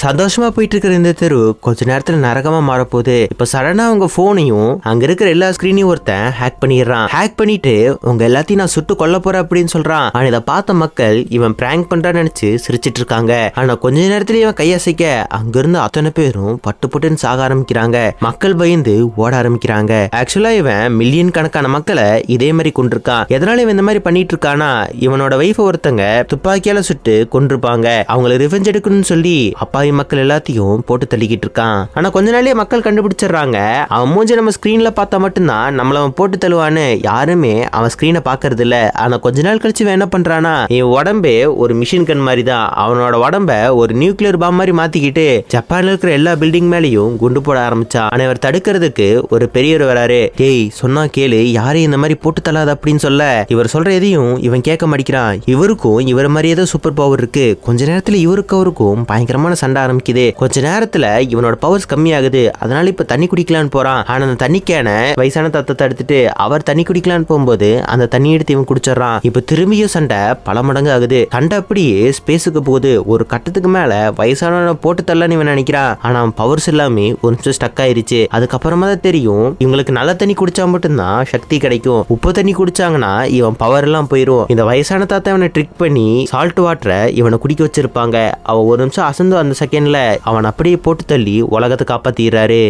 சந்தோஷமா போயிட்டு இருக்கிற இந்த தெரு கொஞ்ச நேரத்துல நரகமா மாறப்போகுது. இப்ப சடனா அவங்க போனையும் அங்க இருக்கிற எல்லா ஸ்கிரீனையும் ஒருத்தன் ஹேக் பண்ணிடுறான். ஹேக் பண்ணிட்டு உங்க எல்லாத்தையும் நான் சுட்டு கொல்ல போறேன் அப்படின்னு சொல்றான். ஆனா இதை பார்த்த மக்கள் இவன் பிராங்க் பண்றான்னு நினைச்சு சிரிச்சிட்டு இருக்காங்க. ஆனா கொஞ்ச நேரத்துல இவன் கையசைக்க அங்கிருந்து அத்தனை பேரும் பட்டு பட்டுன்னு சாக ஆரம்பிக்கிறாங்க. மக்கள் பயந்து ஓட ஆரம்பிக்கிறாங்க. ஆக்சுவலா இவன் மில்லியன் கணக்கான மக்களை இதே மாதிரி கொண்டிருக்கான். எதனால இவன் இந்த மாதிரி பண்ணிட்டு இருக்கானா, இவனோட வைஃப் ஒருத்தங்க துப்பாக்கியால சுட்டு கொண்டிருப்பாங்க. அவங்களை ரிவெஞ்ச் எடுக்கணும்னு சொல்லி அப்பாவி மக்கள் எல்லாத்தையும் போட்டு தள்ளிக்கிட்டு இருக்கான். ஆனா கொஞ்ச நாளே மக்கள் கண்டுபிடிச்சிடறாங்க, அவன் மூஞ்சி நம்ம ஸ்கிரீன்ல பார்த்தா மட்டும்தான் நம்மள அவன் போட்டு தள்ளுவான்னு. யாருமே அவன் ஸ்கிரீனை பாக்குறது இல்ல. ஆனா கொஞ்ச நாள் கழிச்சு என்ன பண்றானா, இவன் உடம்பே ஒரு மிஷின் கன் மாதிரி தான். அவனோட உடம்ப ஒரு நியூக்ளியர் பாம் மாதிரி மாத்திக்கிட்டு ஜப்பான்ல இருக்கிற எல்லா பில்டிங் மேலேயும் குண்டு போட ஆரம்பிச்சான். ஆனா இவர் தடுக்கிறதுக்கு ஒரு பெரியவர் வராரு. டேய் சொன்னா கேளு, யாரையும் இந்த மாதிரி போட்டு தள்ளாத அப்படின்னு சொல்ல இவர் சொல்ற எதையும் இவன் கேட்க மாட்டேங்கிறான். இவருக்கும் இவர் மாதிரி ஏதோ சூப்பர் பவர் இருக்கு. கொஞ்ச நேரத்துல இவருக்கு அவருக்கும் பயங்கரமான சண்டை ஆரம்பிக்குது. கொஞ்ச நேரத்துல இவனோட பவர்ஸ் கம்மியாகுது. அதனால இப்ப தண்ணி குடிக்கலான்னு போறான். ஆனா அந்த தண்ணிக்கான வயசான தத்தத்தை எடுத்துட்டு அவர் தண்ணி குடிக்கலான்னு போகும்போது அந்த தண்ணி எடுத்து இவன் குடிச்சிடறான். இப்ப திரும்பியும் சண்டை பல மடங்கு ஆகுது. சண்டை அப்படியே ஸ்பேஸுக்கு போகுது. ஒரு கட்டத்துக்கு மேல வயசான போட்டு தள்ளன்னு இவன் நினைக்கிறான். ஆனா அவன் பவர்ஸ் எல்லாமே ஒரு நிமிஷம் ஸ்டக் ஆயிருச்சு. அதுக்கப்புறமா தான் தெரியும் இவங்களுக்கு நல்ல தண்ணி குடிச்சா மட்டும்தான் சக்தி கிடைக்கும். உப்பு தண்ணி குடிச்சாங்கன்னா இவன் பவர் எல்லாம் போயிரும். இந்த வயசான தாத்தா இவனை ட்ரிக் பண்ணி சால்ட் வாட்டரை இவனை குடிக்க வச்சிருப்பாங்க. அவன் ஒரு நிமிஷம் அசந்து அந்த செகண்ட்ல அவன் அப்படியே போட்டு தள்ளி உலகத்தை காப்பாத்திடுறாரு.